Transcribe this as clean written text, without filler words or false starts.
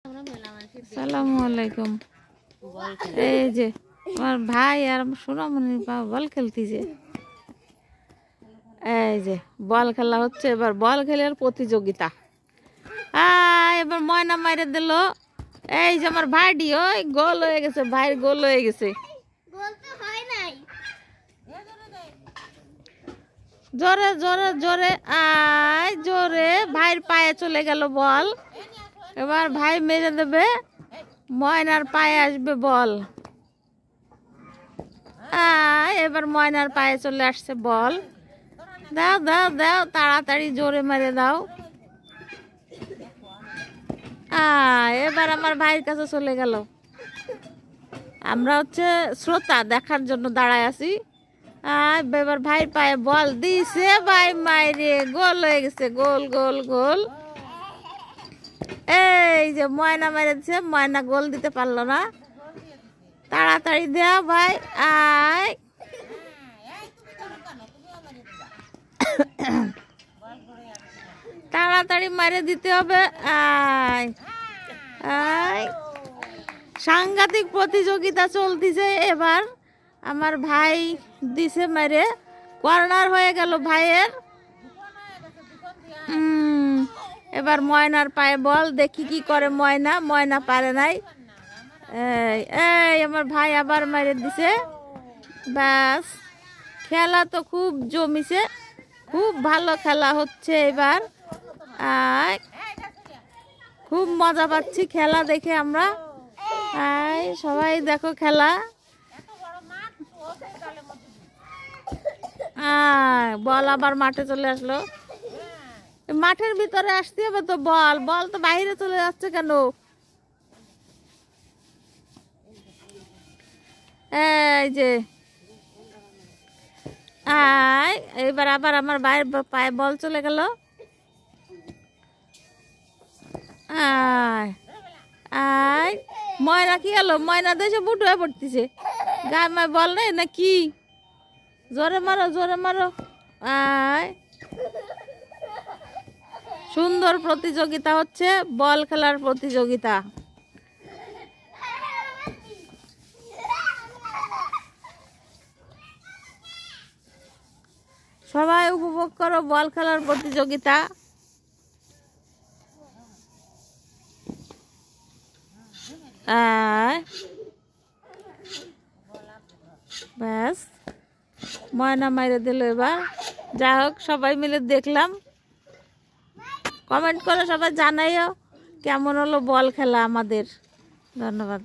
আসসালামু আলাইকুম। এই যে আমার ভাই আর সোনামণি বল খেলতেছে। এই যে বল খেলা হচ্ছে, এবার বল খেলার প্রতিযোগিতা। এবার ময়না মাইরে দিল। এই যে আমার ভাইডি ওই গোল হয়ে গেছে, ভাইয়ের গোল হয়ে গেছে। জোরে জোরে জোরে আয় জোরে, ভাইয়ের পায়ে চলে গেল বল। এবার ভাই মেরে দেবে, ময়নার পায়ে আসবে বল। এবার ময়নার পায়ে চলে আসছে বল। দাও দাও দাও, তাড়াতাড়ি জোরে মেরে দাও। এবার আমার ভাইয়ের কাছে চলে গেল। আমরা হচ্ছে শ্রোতা, দেখার জন্য দাঁড়ায় আছি। এবার ভাই পায়ে বল দিছে, ভাই মাইরে গোল হয়ে গেছে, গোল গোল গোল। এই যে ময়না মেরে দিছে, ময়না গোল দিতে পারলো না। তাড়াতাড়ি দেয়া ভাই, আয় তাড়াতাড়ি মারে দিতে হবে। আয় আয়, সাংঘাতিক প্রতিযোগিতা চলতেছে। এবার আমার ভাই দিছে মেরে, কর্নার হয়ে গেল ভাইয়ের। এবার ময়নার পায়ে বল, দেখি কি করে ময়না। ময়না পারে নাই। এই আমার ভাই আবার মেরে দিছে। ব্যাস, খেলা তো খুব জমিছে, খুব ভালো খেলা হচ্ছে এবার। খুব মজা পাচ্ছি খেলা দেখে আমরা। সবাই দেখো খেলা। বল আবার মাঠে চলে আসলো। মাঠের ভিতরে আসতে হবে তো, বল বল তো বাইরে চলে যাচ্ছে কেন? এই যে এবার আবার আমার ভাইয়ের পায়ে বল চলে গেল। ময়না কি গেল? ময়না দেশে বুট হয়ে পড়তেছে, গায়ে মায় বল নেই না কি? জোরে মারো জোরে মারো। সুন্দর প্রতিযোগিতা হচ্ছে, বল খেলার প্রতিযোগিতা। সবাই উপভোগ করো বল খেলার প্রতিযোগিতা। ব্যাস, ময়না মাইরে দিল এবার। যাই হোক, সবাই মিলে দেখলাম। কমেন্ট করে সবাই জানাইও কেমন হলো বল খেলা আমাদের। ধন্যবাদ।